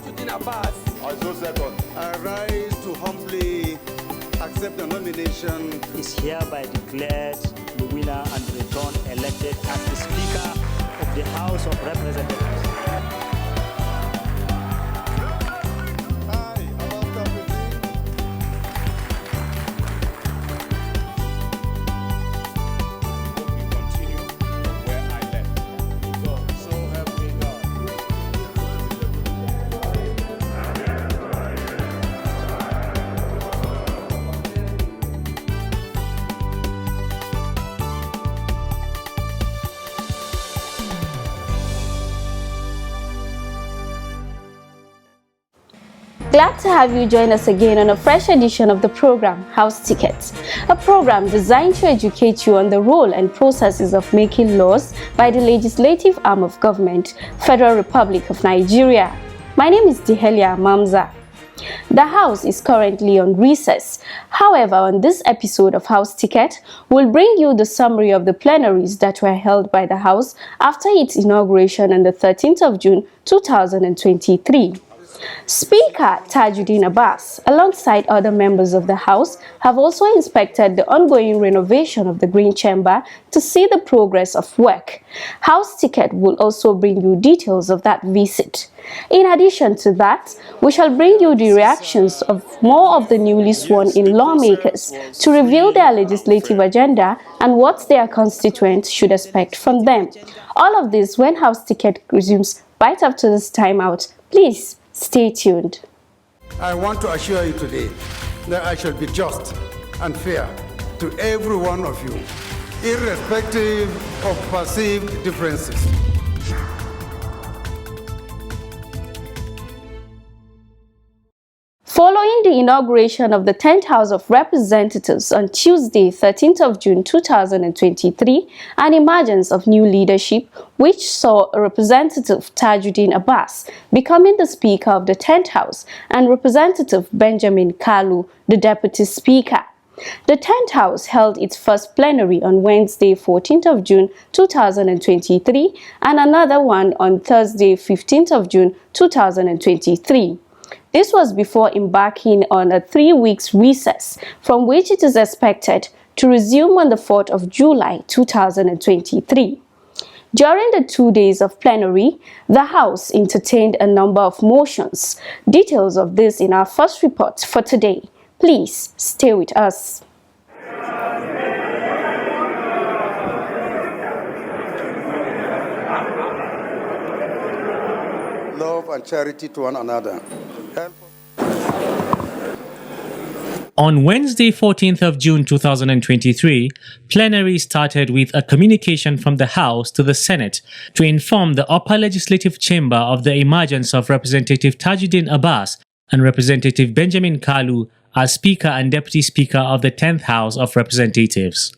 Tajudeen Abbas. I so second. I rise to humbly accept the nomination. Is hereby declared the winner and returned elected as the Speaker of the House of Representatives. Glad to have you join us again on a fresh edition of the program House Tickets, a program designed to educate you on the role and processes of making laws by the legislative arm of government, Federal Republic of Nigeria. My name is Dihelia Mamza. The House is currently on recess. However, on this episode of House Ticket, we'll bring you the summary of the plenaries that were held by the House after its inauguration on the 13th of June 2023. Speaker Tajudeen Abbas, alongside other members of the House, have also inspected the ongoing renovation of the Green Chamber to see the progress of work. House Ticket will also bring you details of that visit. In addition to that, we shall bring you the reactions of more of the newly sworn-in lawmakers to reveal their legislative agenda and what their constituents should expect from them. All of this when House Ticket resumes right after this timeout. Please stay tuned. I want to assure you today that I shall be just and fair to every one of you, irrespective of perceived differences. Following the inauguration of the 10th House of Representatives on Tuesday, 13th of June 2023, an emergence of new leadership which saw Representative Tajudeen Abbas becoming the Speaker of the 10th House and Representative Benjamin Kalu the Deputy Speaker. The 10th House held its first plenary on Wednesday, 14th of June 2023 and another one on Thursday, 15th of June 2023. This was before embarking on a 3-week recess, from which it is expected to resume on the 4th of July 2023. During the 2 days of plenary, the House entertained a number of motions. Details of this in our first report for today. Please stay with us. Love and charity to one another. On Wednesday, 14th of June 2023, plenary started with a communication from the House to the Senate to inform the upper legislative chamber of the emergence of Representative Tajudeen Abbas and Representative Benjamin Kalu as Speaker and Deputy Speaker of the 10th House of Representatives.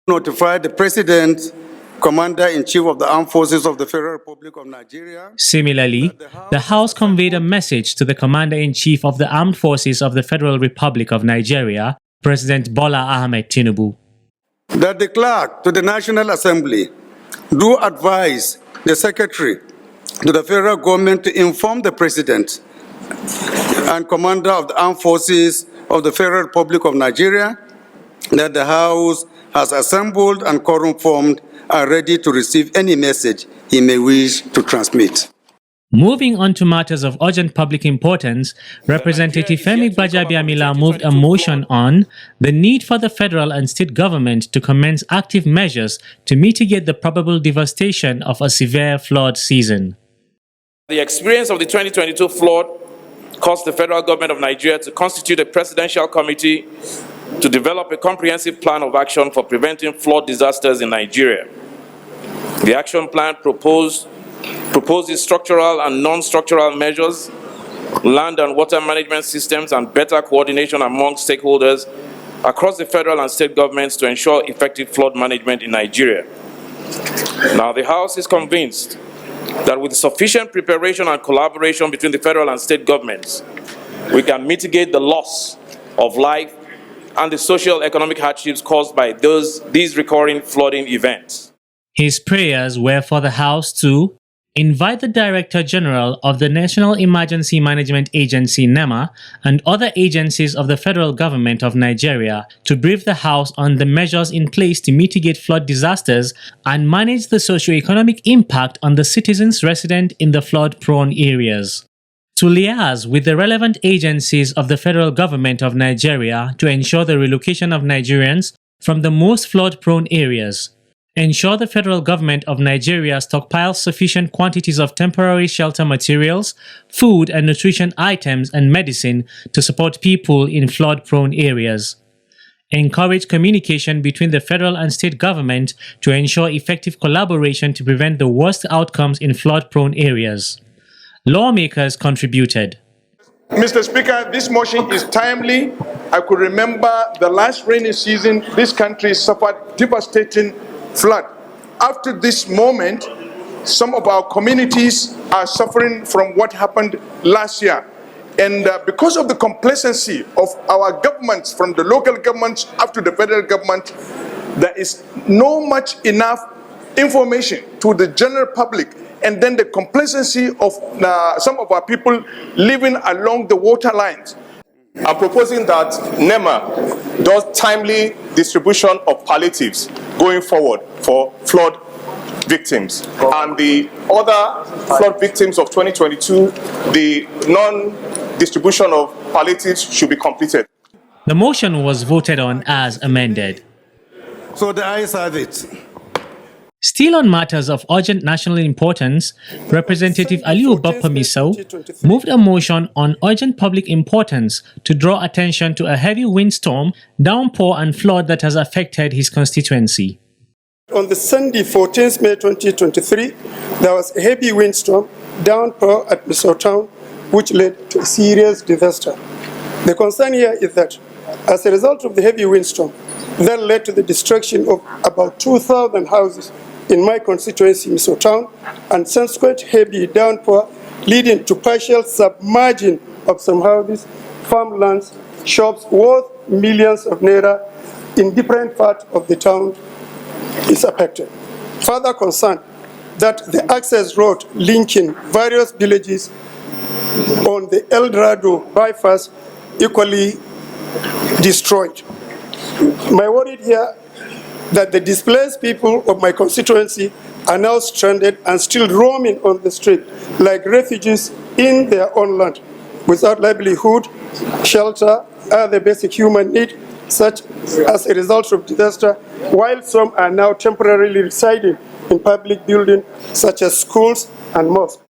Notified the President, Commander-in-Chief of the Armed Forces of the Federal Republic of Nigeria. Similarly, the House conveyed a message to the Commander-in-Chief of the Armed Forces of the Federal Republic of Nigeria, President Bola Ahmed Tinubu, that the clerk to the National Assembly do advise the Secretary to the Federal Government to inform the President and Commander of the Armed Forces of the Federal Republic of Nigeria that the House has assembled and quorum formed are ready to receive any message he may wish to transmit. Moving on to matters of urgent public importance, Representative Femi Gbajabiamila moved a motion on the need for the federal and state government to commence active measures to mitigate the probable devastation of a severe flood season. The experience of the 2022 flood caused the federal government of Nigeria to constitute a presidential committee to develop a comprehensive plan of action for preventing flood disasters in Nigeria. The action plan proposes structural and non-structural measures, land and water management systems, and better coordination among stakeholders across the federal and state governments to ensure effective flood management in Nigeria. Now, the House is convinced that with sufficient preparation and collaboration between the federal and state governments, we can mitigate the loss of life and the social economic hardships caused by these recurring flooding events. His prayers were for the House to Invite the Director General of the National Emergency Management Agency (NEMA) and other agencies of the federal government of Nigeria to brief the House on the measures in place to mitigate flood disasters and manage the socio-economic impact on the citizens resident in the flood-prone areas. To liaise with the relevant agencies of the federal government of Nigeria to ensure the relocation of Nigerians from the most flood-prone areas. Ensure the federal government of Nigeria stockpiles sufficient quantities of temporary shelter materials, food and nutrition items and medicine to support people in flood-prone areas. Encourage communication between the federal and state government to ensure effective collaboration to prevent the worst outcomes in flood-prone areas. Lawmakers contributed. Mr. Speaker, this motion is timely. I could remember the last rainy season, this country suffered devastating flood. After this moment, some of our communities are suffering from what happened last year. And because of the complacency of our governments, from the local governments up to the federal government, there is no much enough information to the general public. And then the complacency of some of our people living along the water lines. I'm proposing that NEMA does timely distribution of palliatives going forward for flood victims. And the other flood victims of 2022, the non-distribution of palliatives should be completed. The motion was voted on as amended. So the ayes have it. Still on matters of urgent national importance, Representative Aliu Bapamiso moved a motion on urgent public importance to draw attention to a heavy windstorm, downpour and flood that has affected his constituency. On the Sunday, 14th May 2023, there was a heavy windstorm, downpour at Misau Town, which led to a serious disaster. The concern here is that as a result of the heavy windstorm, that led to the destruction of about 2,000 houses in my constituency, Misau Town, and subsequent heavy downpour leading to partial submerging of some houses, farmlands, shops worth millions of naira in different parts of the town is affected. Further concern that the access road linking various villages on the El Dorado bypass equally destroyed. My worry here that the displaced people of my constituency are now stranded and still roaming on the street like refugees in their own land, without livelihood, shelter, other basic human needs, such as a result of disaster, while some are now temporarily residing in public buildings such as schools and mosques.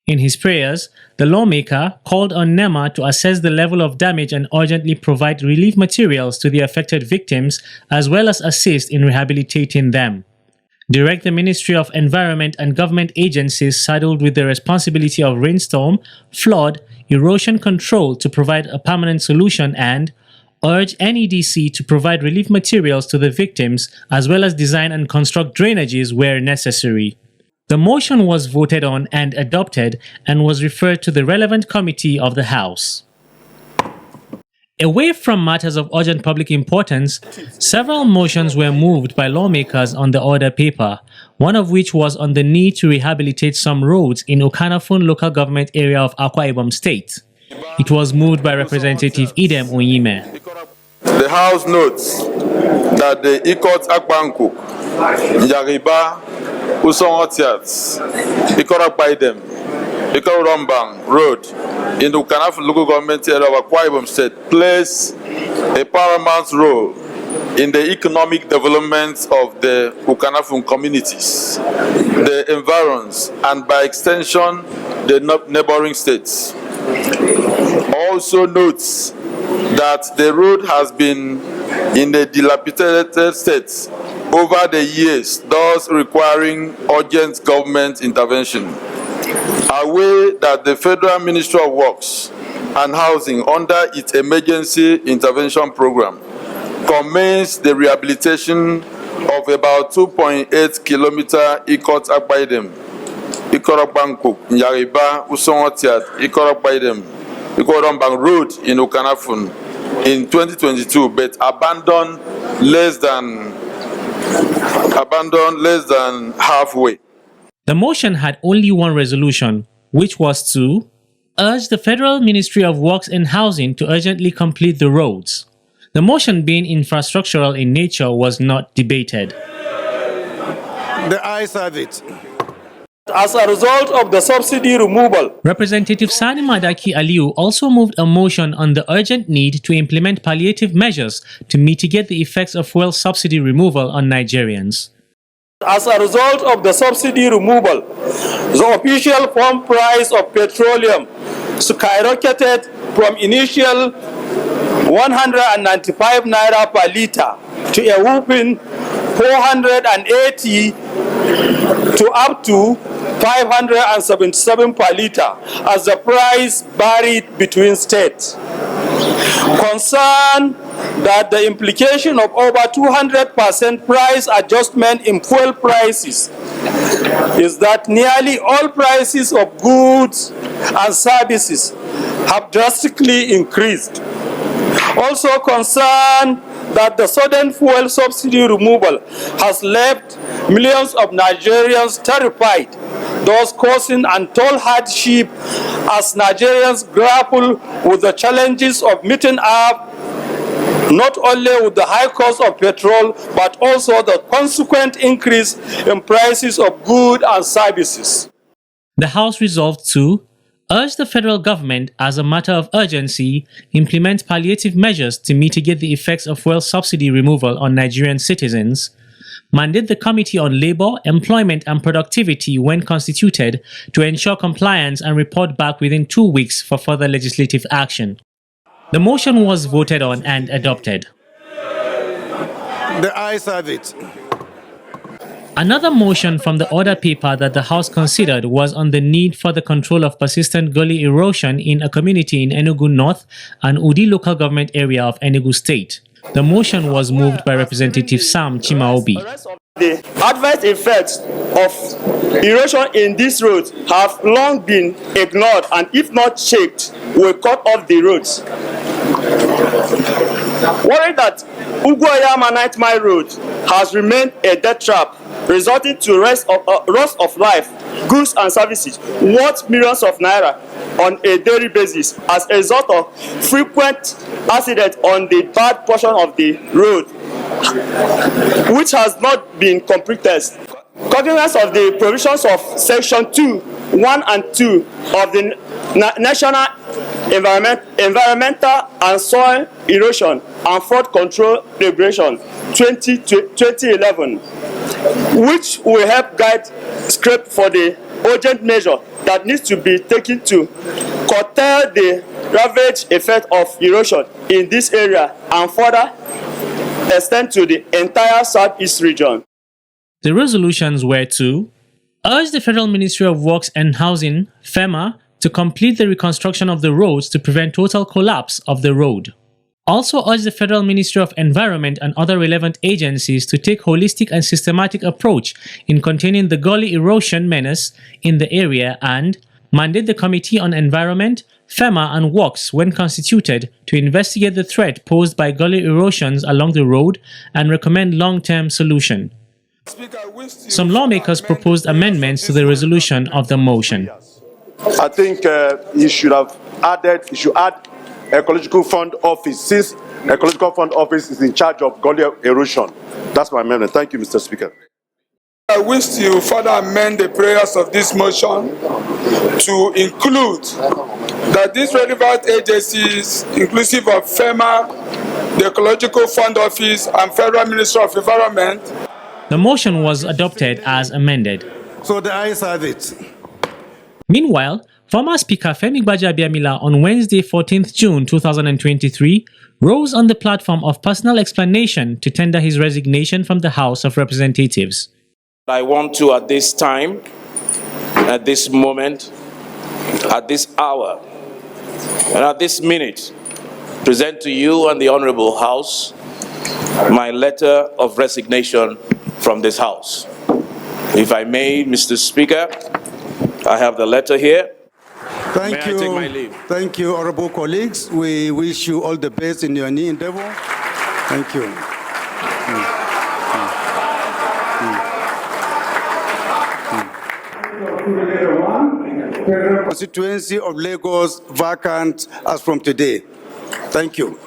In his prayers, the lawmaker called on NEMA to assess the level of damage and urgently provide relief materials to the affected victims, as well as assist in rehabilitating them. Direct the Ministry of Environment and government agencies saddled with the responsibility of rainstorm, flood, erosion control to provide a permanent solution, and urge NEDC to provide relief materials to the victims, as well as design and construct drainages where necessary. The motion was voted on and adopted and was referred to the relevant committee of the House. Away from matters of urgent public importance, several motions were moved by lawmakers on the order paper, one of which was on the need to rehabilitate some roads in Okanafun local government area of Akwa Ibom State. It was moved by Representative Idem Onyime. The House notes that the Ikot Akbankuk, Yariba, Usongotiat, Ikot Akbaidem, Ikot Rombang Road in the Okanafun local government area of Akwa Ibom State plays a paramount role in the economic development of the Okanafun communities, the environs, and by extension, the neighboring states. Also notes that the road has been in a dilapidated state over the years, thus requiring urgent government intervention. Aware that the Federal Ministry of Works and Housing, under its emergency intervention program, commenced the rehabilitation of about 2.8 kilometer Ikot Akbaidem, Ikot Akbankuk, Yariba, Usongotiat, Ikot Akbaidem, Ikot Rombang Road in Okanafun in 2022, but abandoned less than halfway. The motion had only one resolution, which was to urge the Federal Ministry of Works and Housing to urgently complete the roads. The motion, being infrastructural in nature, was not debated. The ayes have it. As a result of the subsidy removal, Representative Sani Madaki Aliu also moved a motion on the urgent need to implement palliative measures to mitigate the effects of fuel subsidy removal on Nigerians. as a result of the subsidy removal, the official pump price of petroleum skyrocketed from initial 195 naira per litre to a whopping 480 to up to 577 per litre as the price varied between states. Concern that the implication of over 200% price adjustment in fuel prices is that nearly all prices of goods and services have drastically increased. Also concerned that the sudden fuel subsidy removal has left millions of Nigerians terrified, thus causing untold hardship as Nigerians grapple with the challenges of meeting up not only with the high cost of petrol, but also the consequent increase in prices of goods and services. The House resolved to urge the federal government, as a matter of urgency, implement palliative measures to mitigate the effects of fuel subsidy removal on Nigerian citizens, mandate the Committee on Labour, Employment and Productivity when constituted to ensure compliance and report back within 2 weeks for further legislative action. The motion was voted on and adopted. The ayes have it. Another motion from the order paper that the House considered was on the need for the control of persistent gully erosion in a community in Enugu North and Udi local government area of Enugu State. The motion was moved by Representative Sam Chimaobi. The adverse effects of erosion in these roads have long been ignored, and if not checked, will cut off the roads. Worried that Ugwoyama 9 Mile Road has remained a death trap, resulting to loss of life, goods and services worth millions of naira on a daily basis as a result of frequent accidents on the bad portion of the road, which has not been completed. Cognizance of the provisions of Section 2, 1 and 2 of the National Environmental and Soil Erosion and Flood Control Regulation 2011, which will help guide script for the urgent measure that needs to be taken to curtail the ravage effect of erosion in this area and further extend to the entire Southeast region. The resolutions were to urge the Federal Ministry of Works and Housing, FEMA, to complete the reconstruction of the roads to prevent total collapse of the road. Also urge the Federal Ministry of Environment and other relevant agencies to take holistic and systematic approach in containing the gully erosion menace in the area and mandate the Committee on Environment, FEMA and Works when constituted to investigate the threat posed by gully erosions along the road and recommend long-term solution. Some lawmakers proposed amendments to the resolution of the motion. I think you should add Ecological Fund Office, since Ecological Fund Office is in charge of gully erosion. That's my amendment. Thank you, Mr. Speaker. I wish to further amend the prayers of this motion to include that these relevant agencies, inclusive of FEMA, the Ecological Fund Office, and Federal Ministry of Environment. The motion was adopted as amended. So the ayes have it. Meanwhile, former Speaker Femi Gbajabiamila on Wednesday, 14th June 2023, rose on the platform of personal explanation to tender his resignation from the House of Representatives. I want to, at this time, at this moment, at this hour, and at this minute, present to you and the Honorable House my letter of resignation from this House. If I may, Mr. Speaker, I have the letter here. Thank you. May I take my leave? Thank you, honorable colleagues. We wish you all the best in your new endeavor. Thank you. Federal constituency of Lagos vacant as from today. Thank you.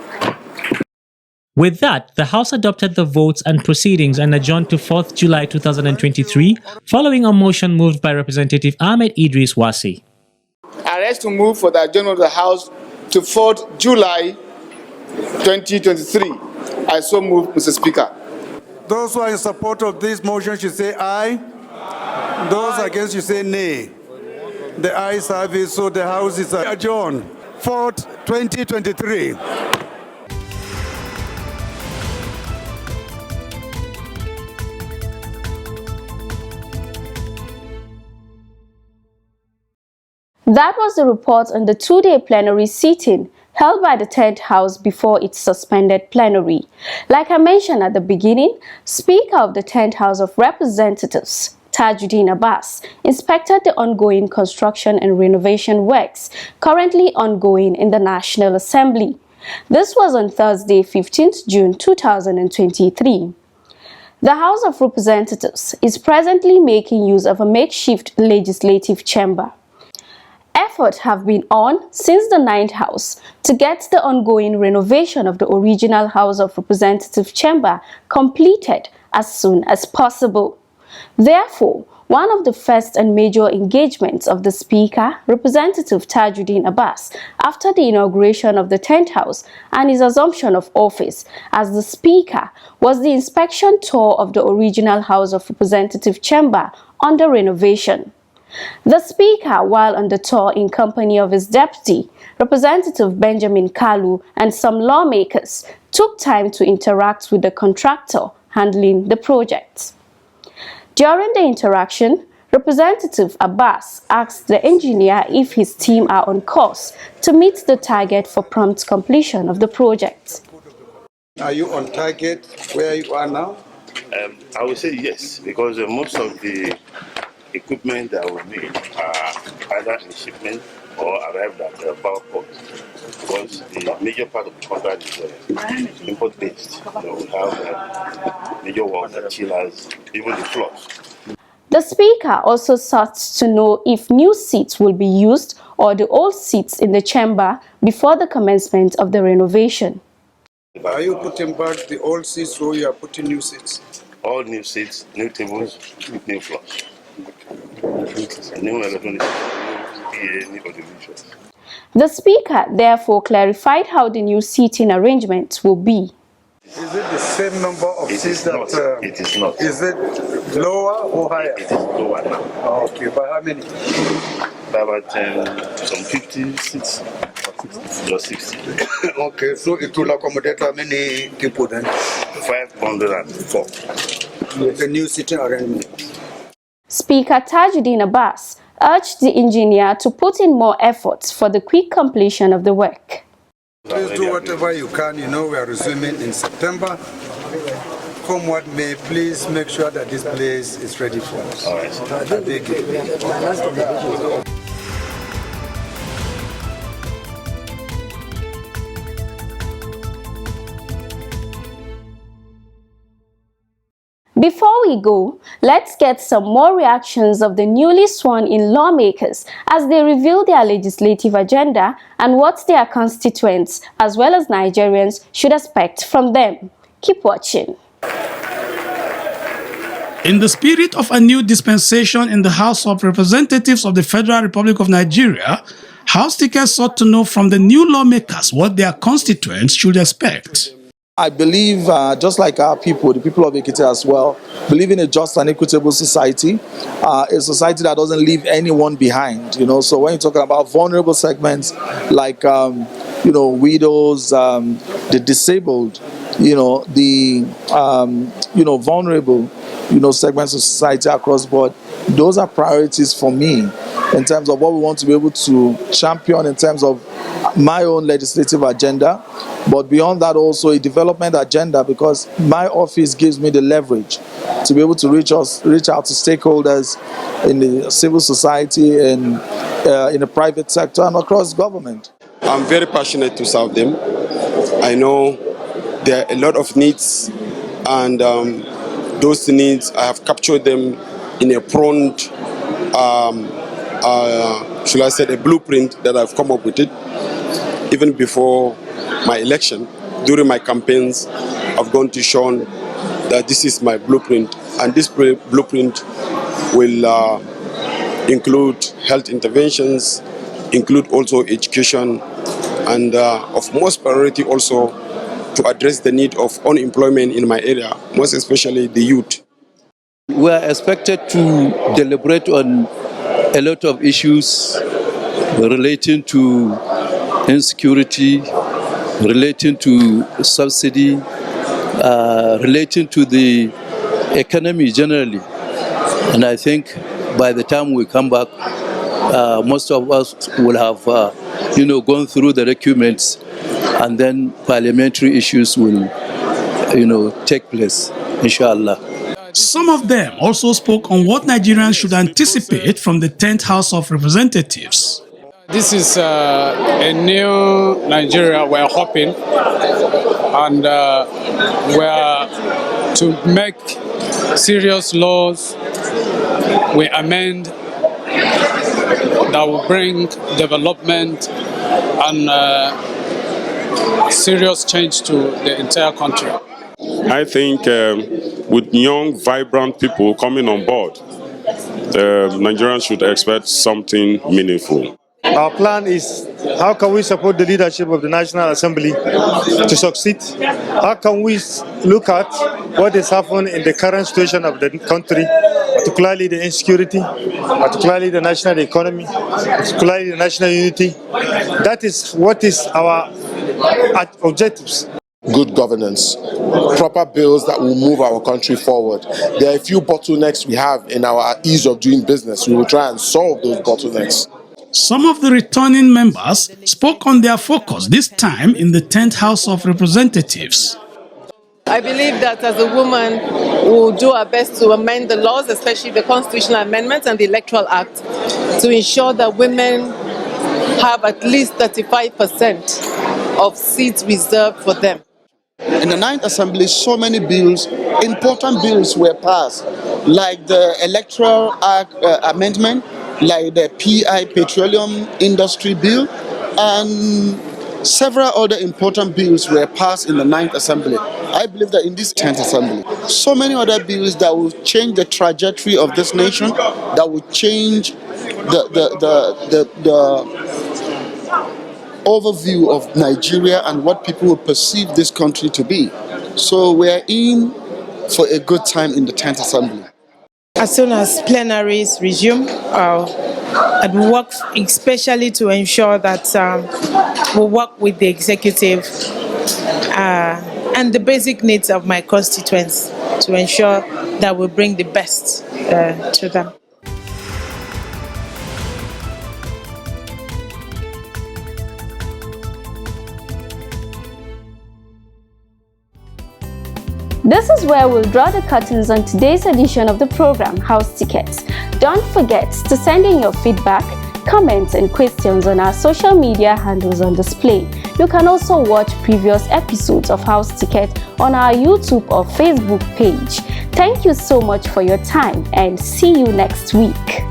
With that, the House adopted the votes and proceedings and adjourned to 4th July 2023, following a motion moved by Representative Ahmed Idris Wasi. I rise to move for the adjournment of the House to 4th July 2023. I so move, Mr. Speaker. Those who are in support of this motion should say aye. Those against should say nay. The ayes have it, so the House is adjourned. 4th, 2023. That was the report on the two-day plenary sitting held by the 10th House before its suspended plenary. Like I mentioned at the beginning, Speaker of the 10th House of Representatives, Tajudeen Abbas, inspected the ongoing construction and renovation works currently ongoing in the National Assembly. This was on Thursday, 15th June 2023. The House of Representatives is presently making use of a makeshift legislative chamber. Efforts have been on since the 9th House to get the ongoing renovation of the original House of Representatives chamber completed as soon as possible. Therefore, one of the first and major engagements of the Speaker, Representative Tajudeen Abbas, after the inauguration of the 10th House and his assumption of office as the Speaker, was the inspection tour of the original House of Representatives chamber under renovation. The Speaker, while on the tour in company of his deputy, Representative Benjamin Kalu, and some lawmakers, took time to interact with the contractor handling the project. During the interaction, Representative Abbas asked the engineer if his team are on course to meet the target for prompt completion of the project. Are you on target where you are now? I would say yes, because most of the equipment that we need are either in shipment or arrived at the power port, because the major part of the contract is import based. We have major work, the chillers, even the floors. The Speaker also sought to know if new seats will be used or the old seats in the chamber before the commencement of the renovation. Are you putting back the old seats or you are putting new seats? All new seats, new tables, new floors. The Speaker therefore clarified how the new seating arrangements will be. Is it the same number of seats that... It is not. Is it lower or higher? It is lower now. Oh, okay, by how many? By about some 50 seats. Just 60. Okay, so it will accommodate how many people then? 504. The new seating arrangement. Speaker Tajudeen Abbas urged the engineer to put in more efforts for the quick completion of the work. Please do whatever you can. You know we are resuming in September. Come what may, please make sure that this place is ready for us. All right. I beg you. Before we go, let's get some more reactions of the newly sworn-in lawmakers as they reveal their legislative agenda and what their constituents, as well as Nigerians, should expect from them. Keep watching. In the spirit of a new dispensation in the House of Representatives of the Federal Republic of Nigeria, House speakers sought to know from the new lawmakers what their constituents should expect. I believe, just like our people, the people of Ekiti as well, believe in a just and equitable society, a society that doesn't leave anyone behind. So when you're talking about vulnerable segments like, widows, the disabled, the vulnerable, segments of society across the board, those are priorities for me in terms of what we want to be able to champion in terms of my own legislative agenda, but beyond that also a development agenda, because my office gives me the leverage to be able to reach out to stakeholders in the civil society and in the private sector and across government. I'm very passionate to serve them. I know there are a lot of needs, and those needs I have captured them in a prompt should I say, a blueprint that I've come up with it. Even before my election, during my campaigns, I've gone to shown that this is my blueprint, and this blueprint will include health interventions, include also education, and of most priority also to address the need of unemployment in my area, most especially the youth. We are expected to deliberate on a lot of issues relating to insecurity, relating to subsidy, relating to the economy generally. And I think by the time we come back, most of us will have, gone through the documents, and then parliamentary issues will, take place, inshallah. Some of them also spoke on what Nigerians should anticipate from the 10th House of Representatives. This is a new Nigeria we're hoping, and we're to make serious laws we amend that will bring development and serious change to the entire country. I think with young, vibrant people coming on board, Nigerians should expect something meaningful. Our plan is, how can we support the leadership of the National Assembly to succeed? How can we look at what is happening in the current situation of the country, particularly the insecurity, particularly the national economy, particularly the national unity? That is what is our objectives. Good governance, proper bills that will move our country forward. There are a few bottlenecks we have in our ease of doing business. We will try and solve those bottlenecks. Some of the returning members spoke on their focus this time in the 10th House of Representatives. I believe that as a woman, we will do our best to amend the laws, especially the constitutional amendments and the Electoral Act, to ensure that women have at least 35% of seats reserved for them. In the 9th Assembly, so many bills, important bills were passed, like the Electoral Act amendment, like the PI Petroleum Industry Bill, and several other important bills were passed in the 9th Assembly. I believe that in this 10th Assembly, so many other bills that will change the trajectory of this nation, that will change the overview of Nigeria and what people will perceive this country to be. So we are in for a good time in the 10th Assembly. As soon as plenaries resume, and we work especially to ensure that we work with the executive and the basic needs of my constituents to ensure that we bring the best to them. This is where we'll draw the curtains on today's edition of the program, House Tickets. Don't forget to send in your feedback, comments and questions on our social media handles on display. You can also watch previous episodes of House Ticket on our YouTube or Facebook page. Thank you so much for your time and see you next week.